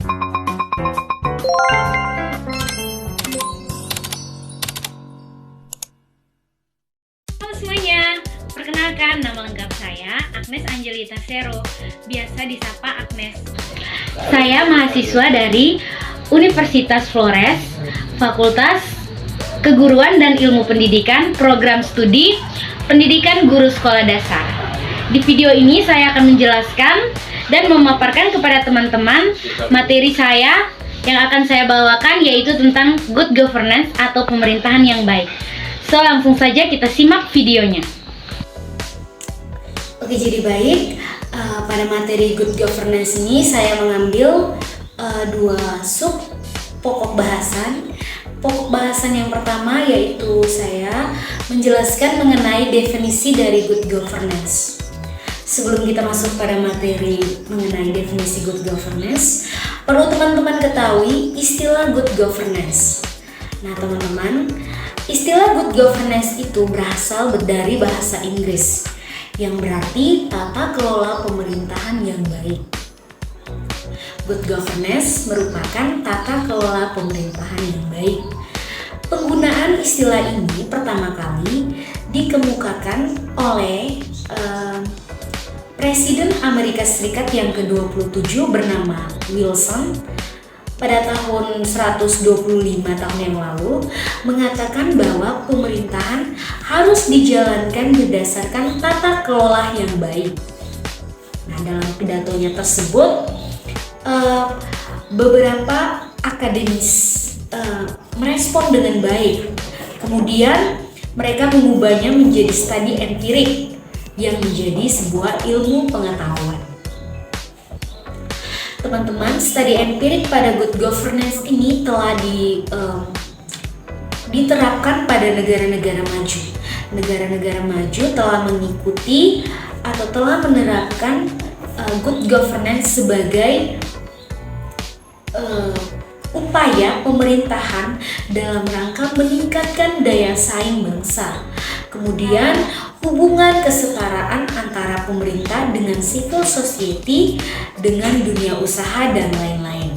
Halo semuanya, perkenalkan nama lengkap saya Agnes Angelita Sero, biasa disapa Agnes. Saya mahasiswa dari Universitas Flores, Fakultas Keguruan dan Ilmu Pendidikan, Program Studi Pendidikan Guru Sekolah Dasar. Di video ini saya akan menjelaskan dan memaparkan kepada teman-teman materi saya yang akan saya bawakan, yaitu tentang good governance atau pemerintahan yang baik. So, langsung saja kita simak videonya. Oke, jadi baik, pada materi good governance ini saya mengambil dua sub pokok bahasan. Pokok bahasan yang pertama yaitu saya menjelaskan mengenai definisi dari good governance. Sebelum kita masuk pada materi mengenai definisi good governance, perlu teman-teman ketahui istilah good governance. Nah teman-teman, istilah good governance itu berasal dari bahasa Inggris yang berarti tata kelola pemerintahan yang baik. Good governance merupakan tata kelola pemerintahan yang baik. Penggunaan istilah ini pertama kali dikemukakan oleh Presiden Amerika Serikat yang ke-27 bernama Wilson pada tahun 125 tahun yang lalu, mengatakan bahwa pemerintahan harus dijalankan berdasarkan tata kelola yang baik. Nah, dalam pidatonya tersebut beberapa akademis merespon dengan baik. Kemudian mereka mengubahnya menjadi studi empirik yang menjadi sebuah ilmu pengetahuan. Teman-teman, studi empirik pada good governance ini telah diterapkan pada negara-negara maju. Negara-negara maju telah mengikuti atau telah menerapkan good governance sebagai upaya pemerintahan dalam rangka meningkatkan daya saing bangsa. Kemudian hubungan kesetaraan antara pemerintah dengan civil society, dengan dunia usaha dan lain-lain.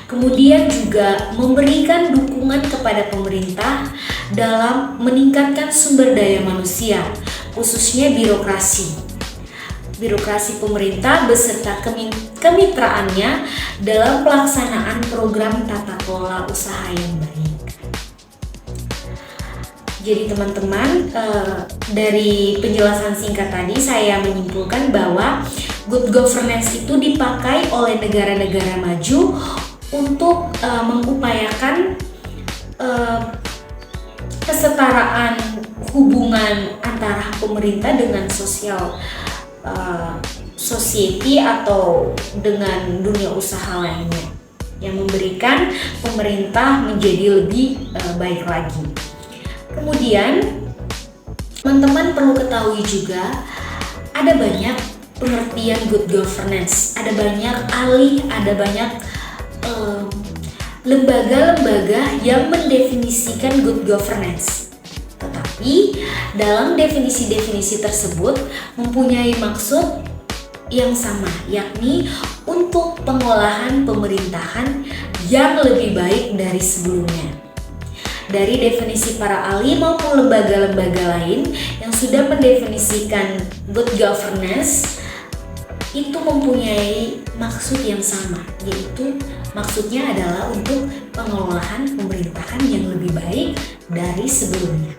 Kemudian juga memberikan dukungan kepada pemerintah dalam meningkatkan sumber daya manusia, khususnya birokrasi pemerintah beserta kemitraannya dalam pelaksanaan program tata kelola usaha yang baik. Jadi teman-teman, dari penjelasan singkat tadi saya menyimpulkan bahwa good governance itu dipakai oleh negara-negara maju untuk mengupayakan kesetaraan hubungan antara pemerintah dengan society atau dengan dunia usaha lainnya, yang memberikan pemerintah menjadi lebih baik lagi. Kemudian teman-teman perlu ketahui juga ada banyak pengertian good governance, ada banyak ada banyak lembaga-lembaga yang mendefinisikan good governance. Tetapi dalam definisi-definisi tersebut mempunyai maksud yang sama, yakni untuk pengolahan pemerintahan yang lebih baik dari sebelumnya. Dari definisi para ahli maupun lembaga-lembaga lain yang sudah mendefinisikan good governance itu mempunyai maksud yang sama, yaitu maksudnya adalah untuk pengelolaan pemerintahan yang lebih baik dari sebelumnya.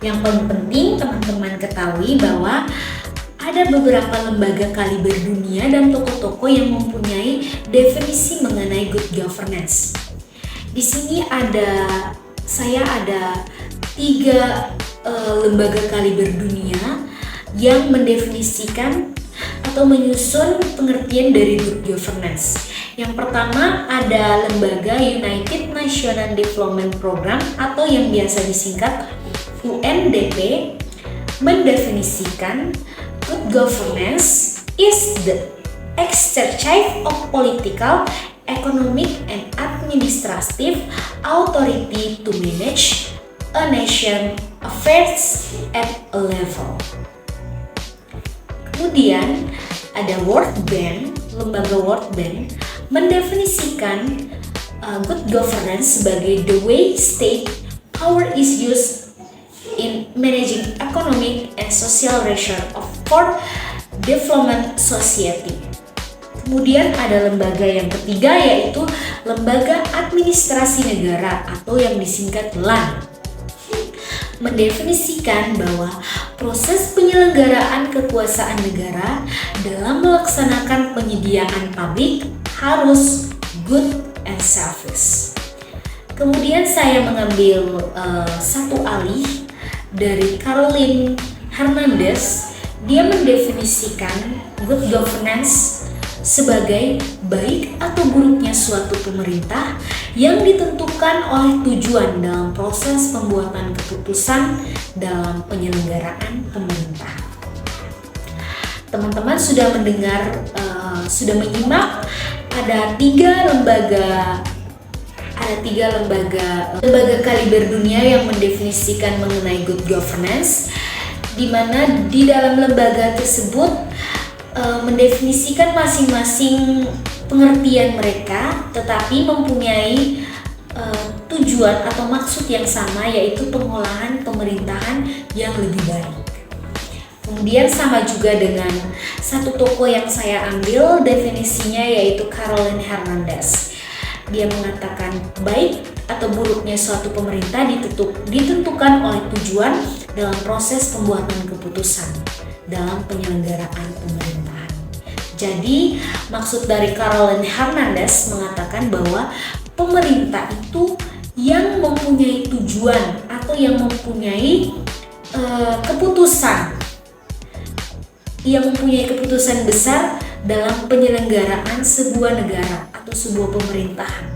Yang paling penting teman-teman ketahui bahwa ada beberapa lembaga kaliber dunia dan toko-toko yang mempunyai definisi mengenai good governance. Di sini saya ada 3 lembaga kaliber dunia yang mendefinisikan atau menyusun pengertian dari good governance. Yang pertama ada lembaga United Nations Development Program atau yang biasa disingkat UNDP, mendefinisikan good governance is the exercise of political, economic, and administrative authority to manage a nation affairs at a level. Kemudian ada World Bank, lembaga World Bank mendefinisikan good governance sebagai the way state power is used in managing economic and social relation of for development society. Kemudian ada lembaga yang ketiga, yaitu Lembaga Administrasi Negara atau yang disingkat LAN. Mendefinisikan bahwa proses penyelenggaraan kekuasaan negara dalam melaksanakan penyediaan publik harus good and selfish. Kemudian saya mengambil satu alih dari Caroline Hernandez. Dia mendefinisikan good governance sebagai baik atau buruknya suatu pemerintah yang ditentukan oleh tujuan dalam proses pembuatan keputusan dalam penyelenggaraan pemerintah. Teman-teman sudah mendengar, sudah menyimak ada tiga lembaga kaliber dunia yang mendefinisikan mengenai good governance, di mana di dalam lembaga tersebut mendefinisikan masing-masing pengertian mereka, tetapi mempunyai tujuan atau maksud yang sama, yaitu pengolahan pemerintahan yang lebih baik. Kemudian sama juga dengan satu tokoh yang saya ambil definisinya, yaitu Caroline Hernandez. Dia mengatakan baik atau buruknya suatu pemerintah ditentukan oleh tujuan dalam proses pembuatan keputusan dalam penyelenggaraan pemerintahan. Jadi maksud dari Caroline Hernandez mengatakan bahwa pemerintah itu yang mempunyai tujuan atau yang mempunyai keputusan besar dalam penyelenggaraan sebuah negara atau sebuah pemerintahan.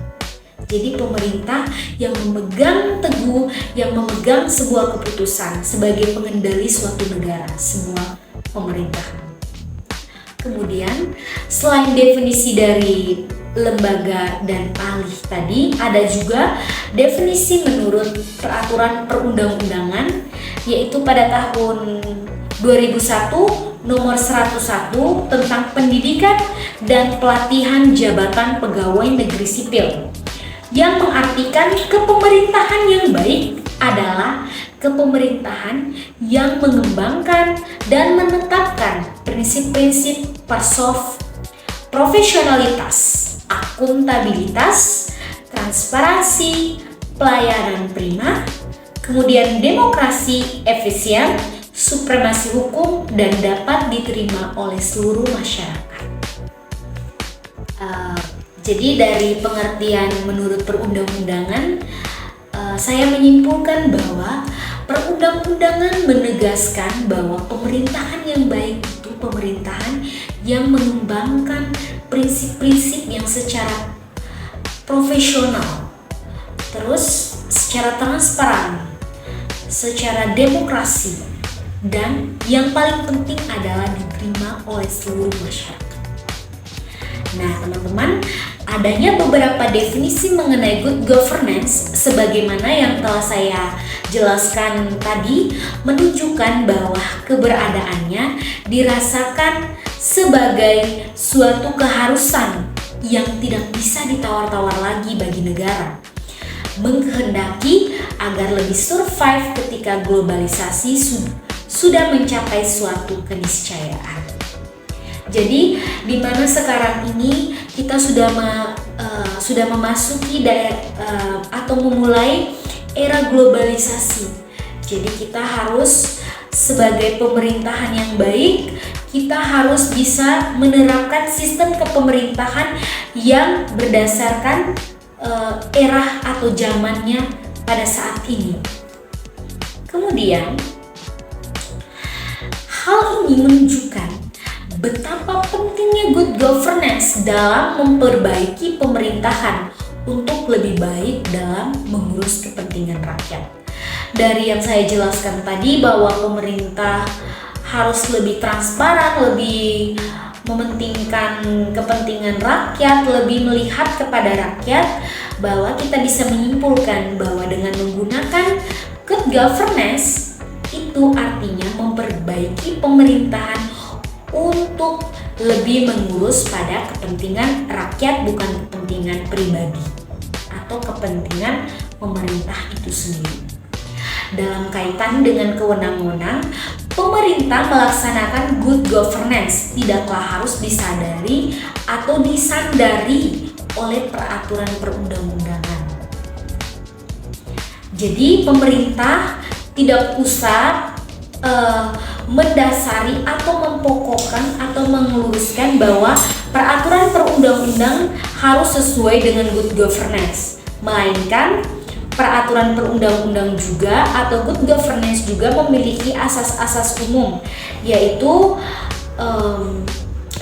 Jadi pemerintah yang memegang teguh, yang memegang sebuah keputusan sebagai pengendali suatu negara, sebuah pemerintahan. Kemudian selain definisi dari lembaga dan alih tadi, ada juga definisi menurut peraturan perundang-undangan, yaitu pada tahun 2001 nomor 101 tentang pendidikan dan pelatihan jabatan pegawai negeri sipil, yang mengartikan kepemerintahan yang baik adalah kepemerintahan yang mengembangkan dan menetapkan prinsip-prinsip profesionalitas, akuntabilitas, transparansi, pelayanan prima, kemudian demokrasi efisien, supremasi hukum, dan dapat diterima oleh seluruh masyarakat. Jadi dari pengertian menurut perundang-undangan, saya menyimpulkan bahwa perundang-undangan menegaskan bahwa pemerintahan yang baik itu pemerintahan yang mengembangkan prinsip-prinsip yang secara profesional, terus secara transparan, secara demokrasi, dan yang paling penting adalah diterima oleh seluruh masyarakat. Nah, teman-teman, adanya beberapa definisi mengenai good governance sebagaimana yang telah saya jelaskan tadi menunjukkan bahwa keberadaannya dirasakan sebagai suatu keharusan yang tidak bisa ditawar-tawar lagi bagi negara, menghendaki agar lebih survive ketika globalisasi sudah mencapai suatu keniscayaan. Jadi di mana sekarang ini kita sudah memasuki atau memulai era globalisasi. Jadi kita harus sebagai pemerintahan yang baik, kita harus bisa menerapkan sistem kepemerintahan yang berdasarkan era atau zamannya pada saat ini. Kemudian hal ini menunjukkan betapa pentingnya good governance dalam memperbaiki pemerintahan untuk lebih baik dalam mengurus kepentingan rakyat. Dari yang saya jelaskan tadi bahwa pemerintah harus lebih transparan, lebih mementingkan kepentingan rakyat, lebih melihat kepada rakyat, bahwa kita bisa menyimpulkan bahwa dengan menggunakan good governance itu artinya memperbaiki pemerintahan untuk lebih mengurus pada kepentingan rakyat, bukan kepentingan pribadi atau kepentingan pemerintah itu sendiri. Dalam kaitan dengan kewenang-wenang, pemerintah melaksanakan good governance tidaklah harus disadari atau disandari oleh peraturan perundang-undangan. Jadi pemerintah tidak usah mendasari atau mempokokkan atau meluruskan bahwa peraturan perundang-undang harus sesuai dengan good governance, melainkan peraturan perundang-undang juga atau good governance juga memiliki asas-asas umum, yaitu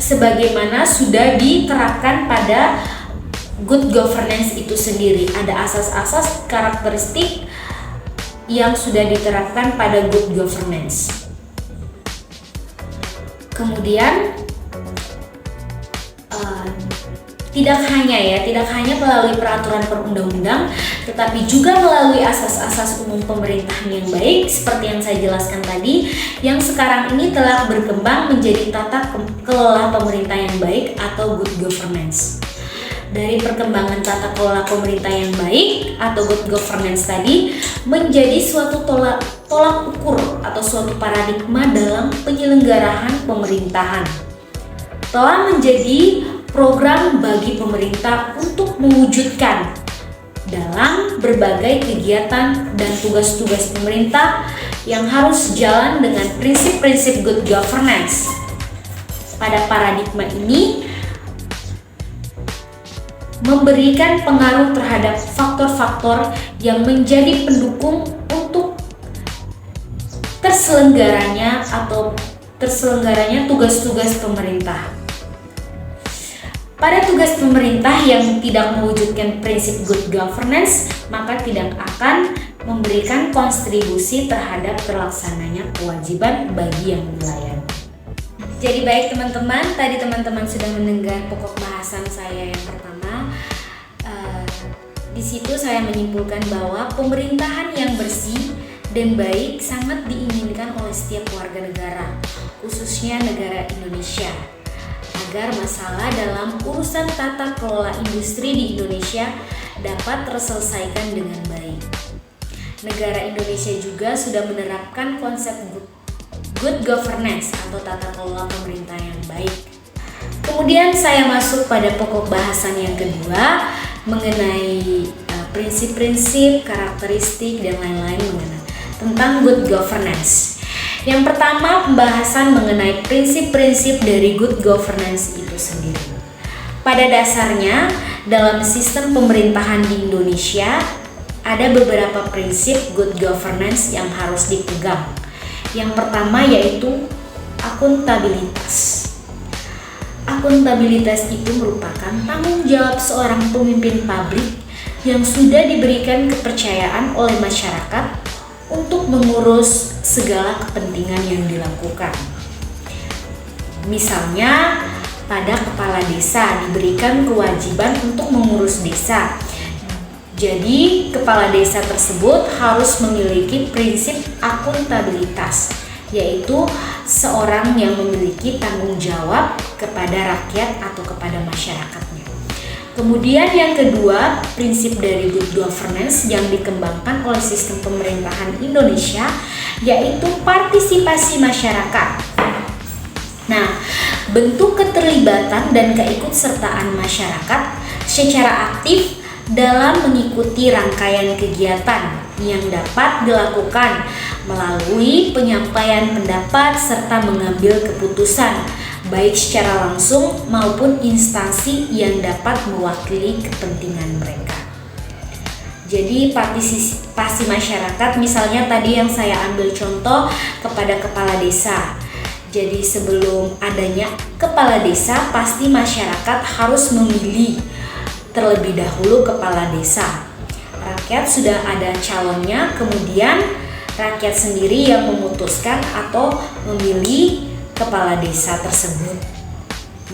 sebagaimana sudah diterapkan pada good governance itu sendiri. Ada asas-asas karakteristik yang sudah diterapkan pada good governance. Kemudian tidak hanya melalui peraturan perundang-undang, tetapi juga melalui asas-asas umum pemerintahan yang baik seperti yang saya jelaskan tadi, yang sekarang ini telah berkembang menjadi tata kelola pemerintah yang baik atau good governance. Dari perkembangan tata kelola pemerintah yang baik atau good governance tadi menjadi suatu tolak ukur atau suatu paradigma dalam penyelenggaraan pemerintahan. Telah menjadi program bagi pemerintah untuk mewujudkan dalam berbagai kegiatan dan tugas-tugas pemerintah yang harus jalan dengan prinsip-prinsip good governance. Pada paradigma ini memberikan pengaruh terhadap faktor-faktor yang menjadi pendukung untuk terselenggaranya tugas-tugas pemerintah. Pada tugas pemerintah yang tidak mewujudkan prinsip good governance, maka tidak akan memberikan kontribusi terhadap terlaksananya kewajiban bagi yang melayani. Jadi baik teman-teman, tadi teman-teman sudah mendengar pokok bahasan saya yang pertama. Di situ saya menyimpulkan bahwa pemerintahan yang bersih dan baik sangat diinginkan oleh setiap warga negara, khususnya negara Indonesia, agar masalah dalam urusan tata kelola industri di Indonesia dapat terselesaikan dengan baik. Negara Indonesia juga sudah menerapkan konsep good governance atau tata kelola pemerintah yang baik. Kemudian saya masuk pada pokok bahasan yang kedua mengenai prinsip-prinsip, karakteristik, dan lain-lain mengenai tentang good governance. Yang pertama, pembahasan mengenai prinsip-prinsip dari good governance itu sendiri. Pada dasarnya, dalam sistem pemerintahan di Indonesia, ada beberapa prinsip good governance yang harus dipegang. Yang pertama yaitu akuntabilitas. Akuntabilitas itu merupakan tanggung jawab seorang pemimpin pabrik yang sudah diberikan kepercayaan oleh masyarakat untuk mengurus segala kepentingan yang dilakukan. Misalnya, pada kepala desa diberikan kewajiban untuk mengurus desa. Jadi, kepala desa tersebut harus memiliki prinsip akuntabilitas, yaitu seorang yang memiliki tanggung jawab kepada rakyat atau kepada masyarakatnya. Kemudian yang kedua, prinsip dari good governance yang dikembangkan oleh sistem pemerintahan Indonesia yaitu partisipasi masyarakat. Nah, bentuk keterlibatan dan keikutsertaan masyarakat secara aktif dalam mengikuti rangkaian kegiatan yang dapat dilakukan melalui penyampaian pendapat serta mengambil keputusan, baik secara langsung maupun instansi yang dapat mewakili kepentingan mereka. Jadi partisipasi masyarakat, misalnya tadi yang saya ambil contoh kepada kepala desa. Jadi sebelum adanya kepala desa, pasti masyarakat harus memilih terlebih dahulu kepala desa. Rakyat sudah ada calonnya, kemudian rakyat sendiri yang memutuskan atau memilih kepala desa tersebut.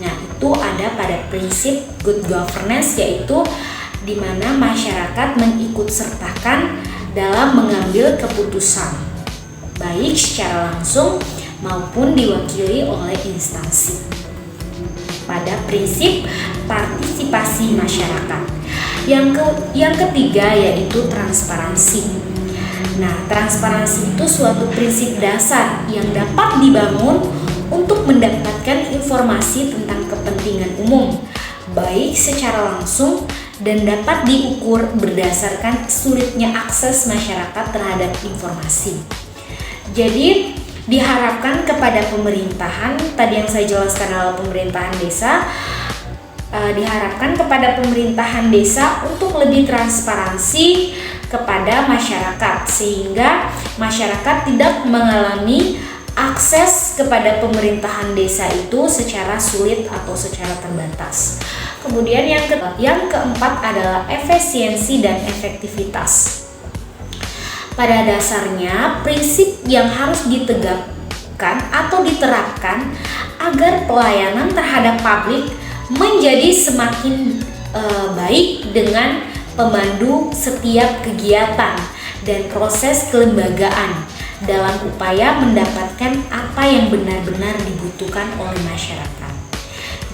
Nah, itu ada pada prinsip good governance, yaitu di mana masyarakat mengikutsertakan dalam mengambil keputusan, baik secara langsung maupun diwakili oleh instansi. pada prinsip partisipasi masyarakat. Yang ketiga yaitu transparansi. Nah, transparansi itu suatu prinsip dasar yang dapat dibangun untuk mendapatkan informasi tentang kepentingan umum, baik secara langsung dan dapat diukur berdasarkan sulitnya akses masyarakat terhadap informasi. Jadi, diharapkan kepada pemerintahan, tadi yang saya jelaskan adalah pemerintahan desa, diharapkan kepada pemerintahan desa untuk lebih transparansi kepada masyarakat, sehingga masyarakat tidak mengalami akses kepada pemerintahan desa itu secara sulit atau secara terbatas. Kemudian yang keempat adalah efisiensi dan efektivitas. Pada dasarnya, prinsip yang harus ditegakkan atau diterapkan agar pelayanan terhadap publik menjadi semakin baik dengan pemandu setiap kegiatan dan proses kelembagaan dalam upaya mendapatkan apa yang benar-benar dibutuhkan oleh masyarakat.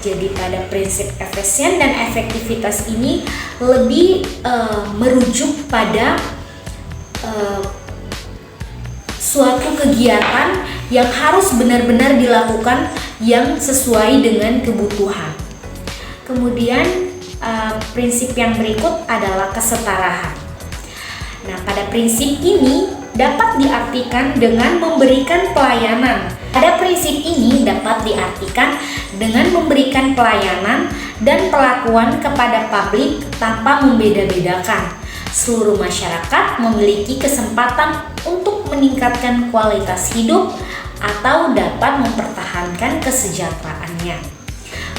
Jadi pada prinsip efisien dan efektivitas ini lebih merujuk pada suatu kegiatan yang harus benar-benar dilakukan yang sesuai dengan kebutuhan. Kemudian prinsip yang berikut adalah kesetaraan. Nah, pada prinsip ini dapat diartikan dengan memberikan pelayanan. Pada prinsip ini dapat diartikan dengan memberikan pelayanan dan perlakuan kepada publik tanpa membeda-bedakan. Seluruh masyarakat memiliki kesempatan untuk meningkatkan kualitas hidup atau dapat mempertahankan kesejahteraannya.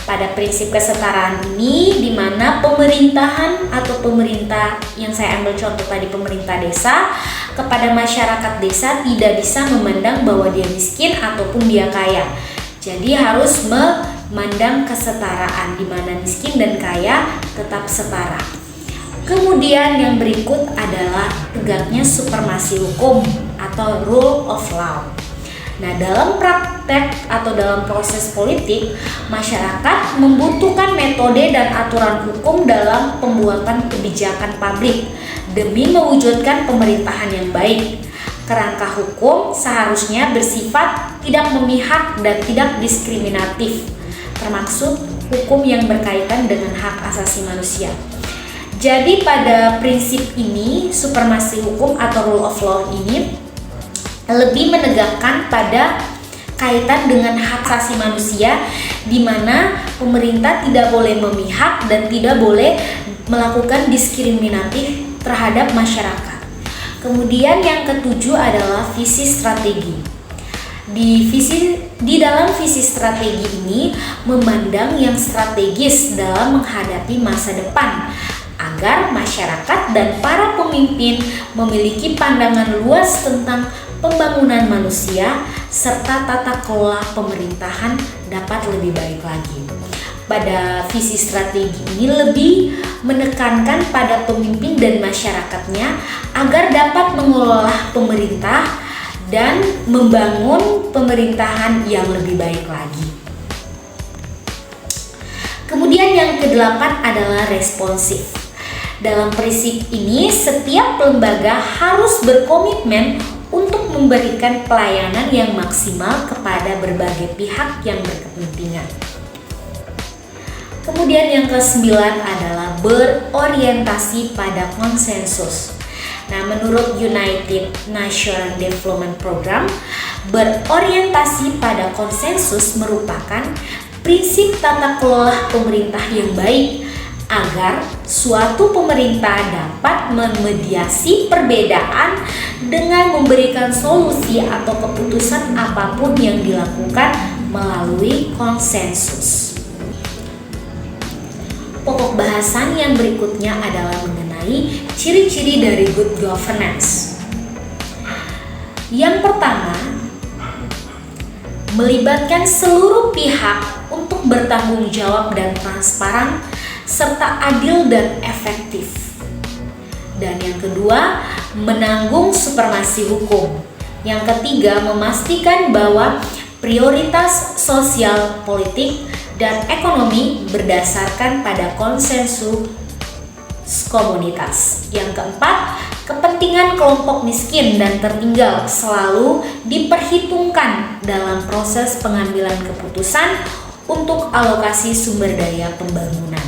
Pada prinsip kesetaraan ini, di mana pemerintahan atau pemerintah yang saya ambil contoh tadi, pemerintah desa, kepada masyarakat desa tidak bisa memandang bahwa dia miskin ataupun dia kaya. Jadi harus memandang kesetaraan, di mana miskin dan kaya tetap setara. Kemudian yang berikut adalah tegaknya supremasi hukum atau rule of law. Nah, dalam praktek atau dalam proses politik, masyarakat membutuhkan metode dan aturan hukum dalam pembuatan kebijakan publik demi mewujudkan pemerintahan yang baik. Kerangka hukum seharusnya bersifat tidak memihak dan tidak diskriminatif, termasuk hukum yang berkaitan dengan hak asasi manusia. Jadi pada prinsip ini, supremasi hukum atau rule of law ini lebih menegakkan pada kaitan dengan hak asasi manusia, di mana pemerintah tidak boleh memihak dan tidak boleh melakukan diskriminatif terhadap masyarakat. Kemudian yang ketujuh adalah visi strategi. Di dalam visi strategi ini memandang yang strategis dalam menghadapi masa depan, agar masyarakat dan para pemimpin memiliki pandangan luas tentang pembangunan manusia serta tata kelola pemerintahan dapat lebih baik lagi. Pada visi strategi ini lebih menekankan pada pemimpin dan masyarakatnya agar dapat mengelola pemerintah dan membangun pemerintahan yang lebih baik lagi. Kemudian yang kedelapan adalah responsif. Dalam prinsip ini, setiap lembaga harus berkomitmen untuk memberikan pelayanan yang maksimal kepada berbagai pihak yang berkepentingan. Kemudian yang ke-9 adalah berorientasi pada konsensus. Nah, menurut United Nations Development Program, berorientasi pada konsensus merupakan prinsip tata kelola pemerintah yang baik agar suatu pemerintah dapat memediasi perbedaan dengan memberikan solusi atau keputusan apapun yang dilakukan melalui konsensus. Pokok bahasan yang berikutnya adalah mengenai ciri-ciri dari good governance. Yang pertama, melibatkan seluruh pihak untuk bertanggung jawab dan transparan serta adil dan efektif. Dan yang kedua, menanggung supremasi hukum. Yang ketiga, memastikan bahwa prioritas sosial politik dan ekonomi berdasarkan pada konsensus komunitas. Yang keempat, kepentingan kelompok miskin dan tertinggal selalu diperhitungkan dalam proses pengambilan keputusan untuk alokasi sumber daya pembangunan.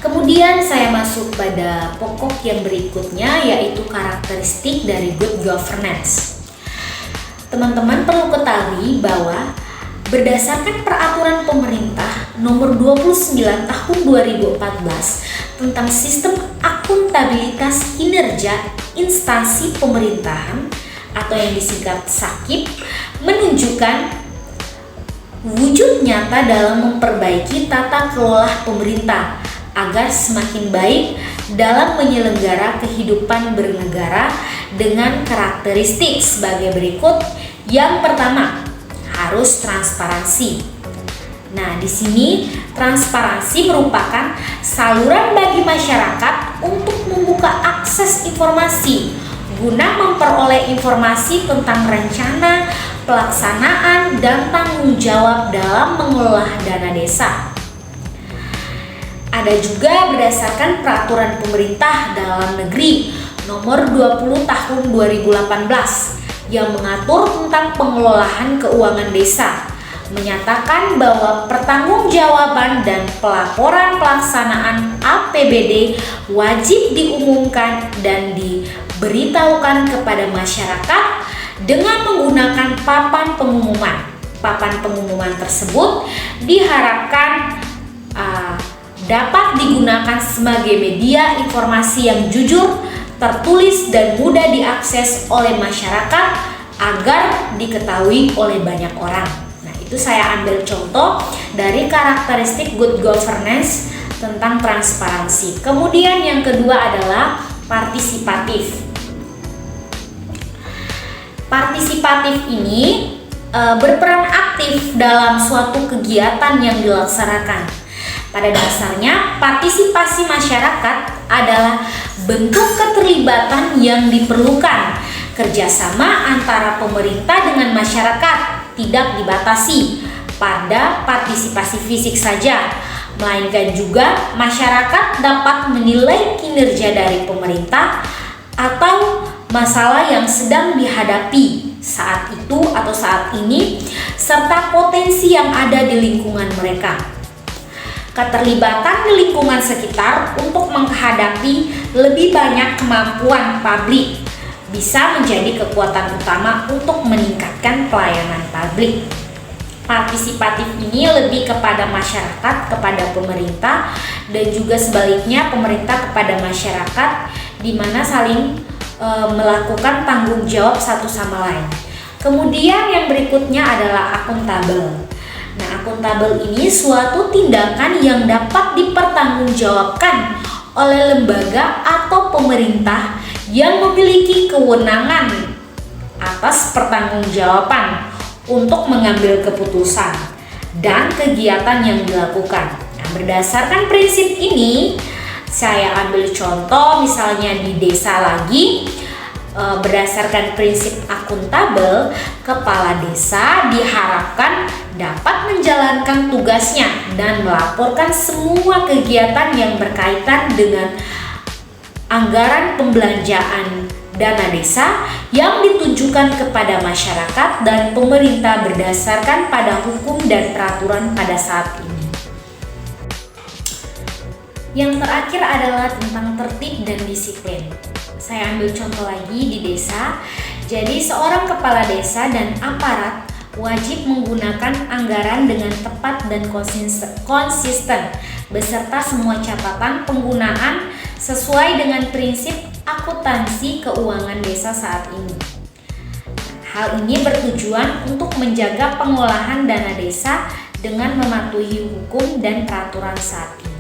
Kemudian saya masuk pada pokok yang berikutnya, yaitu karakteristik dari good governance. Teman-teman perlu ketahui bahwa berdasarkan peraturan pemerintah nomor 29 tahun 2014 tentang sistem akuntabilitas kinerja instansi pemerintahan atau yang disingkat SAKIP, menunjukkan wujud nyata dalam memperbaiki tata kelola pemerintah agar semakin baik dalam menyelenggara kehidupan bernegara dengan karakteristik sebagai berikut. Yang pertama, harus transparansi. Nah, di sini transparansi merupakan saluran bagi masyarakat untuk membuka akses informasi guna memperoleh informasi tentang rencana, pelaksanaan, dan tanggung jawab dalam mengelola dana desa. Ada juga berdasarkan peraturan pemerintah dalam negeri nomor 20 tahun 2018 yang mengatur tentang pengelolaan keuangan desa, menyatakan bahwa pertanggungjawaban dan pelaporan pelaksanaan APBD wajib diumumkan dan diberitahukan kepada masyarakat dengan menggunakan papan pengumuman. Papan pengumuman tersebut diharapkan dapat digunakan sebagai media informasi yang jujur, tertulis, dan mudah diakses oleh masyarakat agar diketahui oleh banyak orang. Nah, itu saya ambil contoh dari karakteristik good governance tentang transparansi. Kemudian yang kedua adalah partisipatif. Partisipatif ini berperan aktif dalam suatu kegiatan yang dilaksanakan. Pada dasarnya, partisipasi masyarakat adalah bentuk keterlibatan yang diperlukan. Kerjasama antara pemerintah dengan masyarakat tidak dibatasi pada partisipasi fisik saja, melainkan juga masyarakat dapat menilai kinerja dari pemerintah atau masalah yang sedang dihadapi saat itu atau saat ini, serta potensi yang ada di lingkungan mereka. Keterlibatan di lingkungan sekitar untuk menghadapi lebih banyak kemampuan publik bisa menjadi kekuatan utama untuk meningkatkan pelayanan publik. Partisipatif ini lebih kepada masyarakat kepada pemerintah dan juga sebaliknya pemerintah kepada masyarakat, di mana saling melakukan tanggung jawab satu sama lain. Kemudian yang berikutnya adalah akuntabel. Nah, akuntabel ini suatu tindakan yang dapat dipertanggungjawabkan oleh lembaga atau pemerintah yang memiliki kewenangan atas pertanggungjawaban untuk mengambil keputusan dan kegiatan yang dilakukan. Nah, berdasarkan prinsip ini, saya ambil contoh misalnya di desa lagi. Berdasarkan prinsip akuntabel, kepala desa diharapkan dapat menjalankan tugasnya dan melaporkan semua kegiatan yang berkaitan dengan anggaran pembelanjaan dana desa yang ditujukan kepada masyarakat dan pemerintah berdasarkan pada hukum dan peraturan pada saat ini. Yang terakhir adalah tentang tertib dan disiplin. Saya ambil contoh lagi di desa. Jadi seorang kepala desa dan aparat wajib menggunakan anggaran dengan tepat dan konsisten beserta semua catatan penggunaan sesuai dengan prinsip akuntansi keuangan desa saat ini. Hal ini bertujuan untuk menjaga pengolahan dana desa dengan mematuhi hukum dan peraturan saat ini.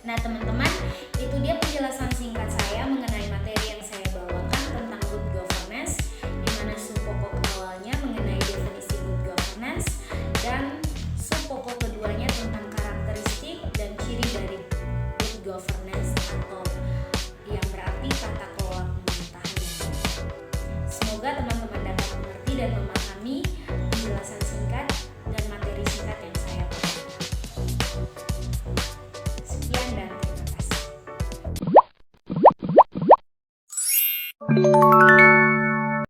Nah, teman-teman, itu dia penjelasan singkat saya mengenai materi yang saya bawakan tentang good governance, di mana subpokok awalnya mengenai definisi good governance dan subpokok keduanya tentang karakteristik dan ciri dari good governance atau yang berarti tata kelola pemerintahan. Semoga teman-teman dapat mengerti dan memahami penjelasan singkat dan materi singkat Thank